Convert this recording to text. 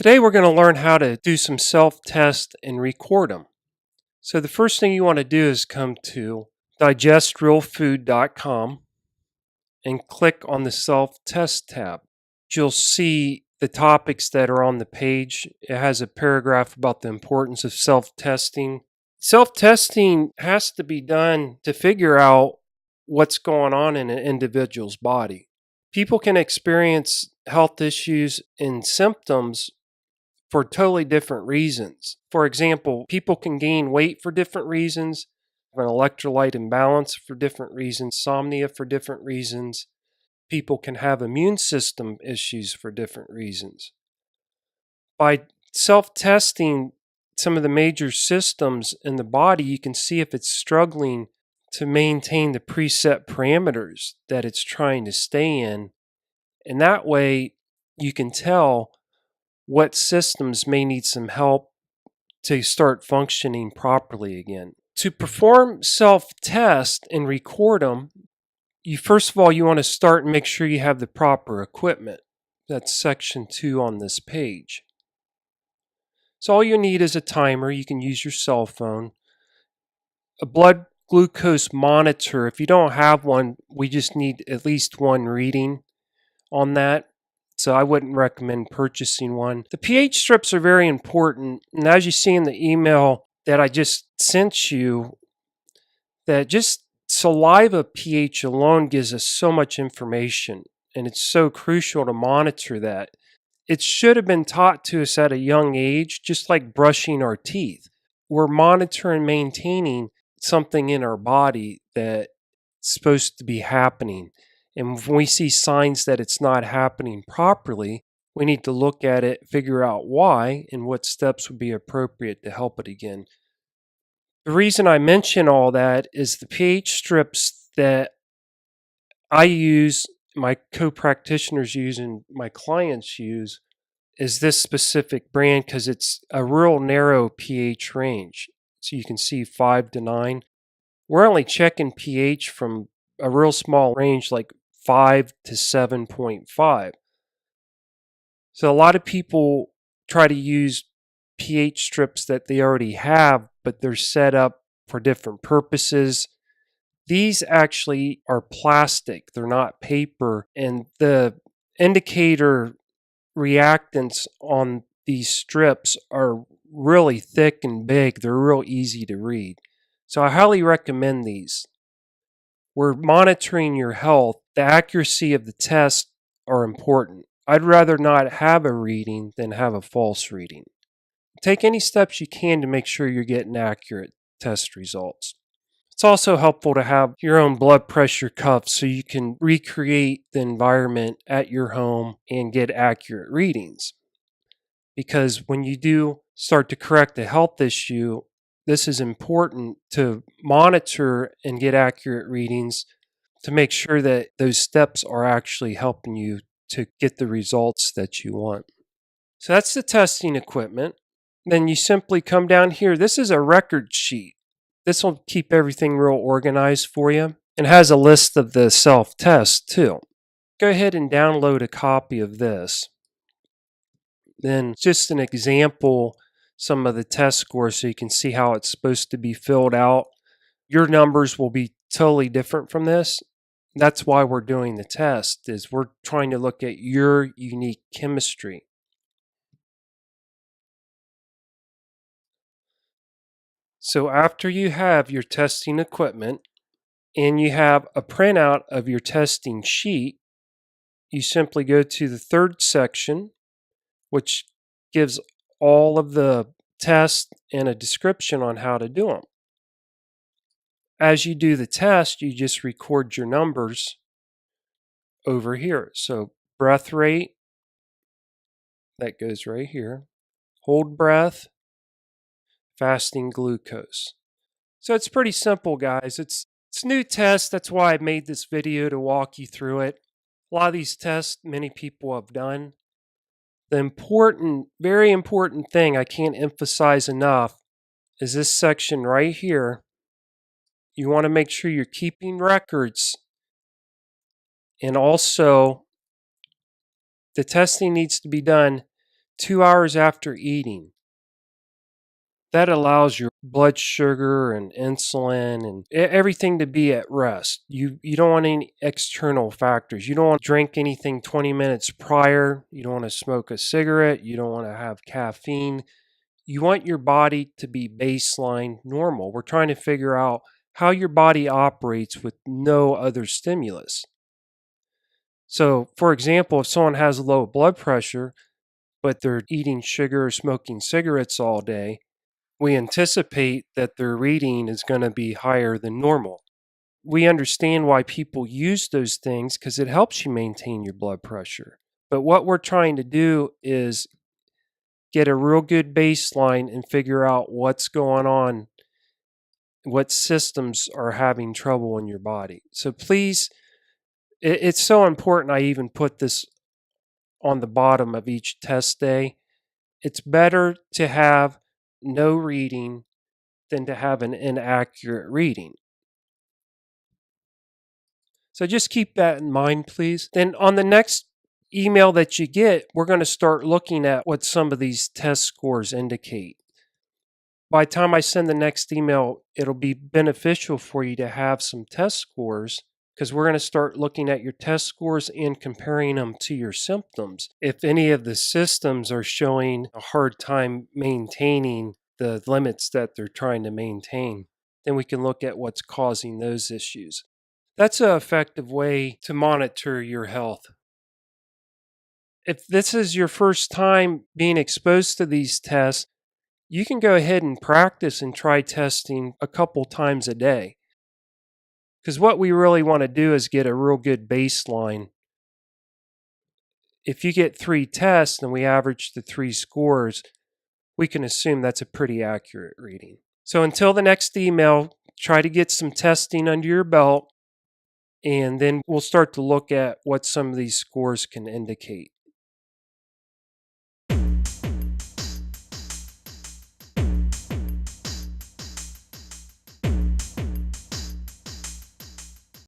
Today we're going to learn how to do some self-test and record them. So the first thing you want to do is come to digestrealfood.com and click on the self-test tab. You'll see the topics that are on the page. It has a paragraph about the importance of self-testing. Self-testing has to be done to figure out what's going on in an individual's body. People can experience health issues and symptoms for totally different reasons. For example, people can gain weight for different reasons, an electrolyte imbalance for different reasons, insomnia for different reasons. People can have immune system issues for different reasons. By self-testing some of the major systems in the body, you can see if it's struggling to maintain the preset parameters that it's trying to stay in. And that way you can tell what systems may need some help to start functioning properly again. To perform self-test and record them, first of all, you want to start and make sure you have the proper equipment. That's section 2 on this page. So all you need is a timer. You can use your cell phone. A blood glucose monitor. If you don't have one, we just need at least one reading on that. So I wouldn't recommend purchasing one. The pH strips are very important. And as you see in the email that I just sent you, that just saliva pH alone gives us so much information. And it's so crucial to monitor that. It should have been taught to us at a young age, just like brushing our teeth. We're monitoring, maintaining something in our body that's supposed to be happening. And when we see signs that it's not happening properly, we need to look at it, figure out why, and what steps would be appropriate to help it again. The reason I mention all that is the pH strips that I use, my co-practitioners use, and my clients use is this specific brand because it's a real narrow pH range. So you can see 5 to 9. We're only checking pH from a real small range like 5 to 7.5. So a lot of people try to use pH strips that they already have, but they're set up for different purposes. These actually are plastic, they're not paper, and the indicator reactants on these strips are really thick and big. They're real easy to read. So I highly recommend these. We're monitoring your health. The accuracy of the tests are important. I'd rather not have a reading than have a false reading. Take any steps you can to make sure you're getting accurate test results. It's also helpful to have your own blood pressure cuff so you can recreate the environment at your home and get accurate readings. Because when you do start to correct a health issue, this is important to monitor and get accurate readings to make sure that those steps are actually helping you to get the results that you want. So that's the testing equipment. Then you simply come down here. This is a record sheet. This will keep everything real organized for you and has a list of the self-tests too. Go ahead and download a copy of this. Then just an example, some of the test scores so you can see how it's supposed to be filled out. Your numbers will be totally different from this. That's why we're doing the test, is we're trying to look at your unique chemistry. So after you have your testing equipment and you have a printout of your testing sheet, you simply go to the third section, which gives all of the tests and a description on how to do them. As you do the test, you just record your numbers over here. So breath rate, that goes right here. Hold breath, fasting glucose. So it's pretty simple, guys. It's a new test. That's why I made this video, to walk you through it. A lot of these tests many people have done. The important, very important thing I can't emphasize enough is this section right here. You want to make sure you're keeping records, and also the testing needs to be done 2 hours after eating. That allows your blood sugar and insulin and everything to be at rest. You don't want any external factors. You don't want to drink anything 20 minutes prior. You don't want to smoke a cigarette. You don't want to have caffeine. You want your body to be baseline normal. We're trying to figure out how your body operates with no other stimulus. So, for example, if someone has low blood pressure, but they're eating sugar or smoking cigarettes all day, we anticipate that their reading is going to be higher than normal. We understand why people use those things because it helps you maintain your blood pressure. But what we're trying to do is get a real good baseline and figure out what's going on, what systems are having trouble in your body. So please, it's so important I even put this on the bottom of each test day. It's better to have no reading than to have an inaccurate reading. So just keep that in mind, please. Then on the next email that you get, we're going to start looking at what some of these test scores indicate. By the time I send the next email, it'll be beneficial for you to have some test scores because we're going to start looking at your test scores and comparing them to your symptoms. If any of the systems are showing a hard time maintaining the limits that they're trying to maintain, then we can look at what's causing those issues. That's an effective way to monitor your health. If this is your first time being exposed to these tests, you can go ahead and practice and try testing a couple times a day. Because what we really want to do is get a real good baseline. If you get 3 tests and we average the 3 scores, we can assume that's a pretty accurate reading. So until the next email, try to get some testing under your belt, and then we'll start to look at what some of these scores can indicate.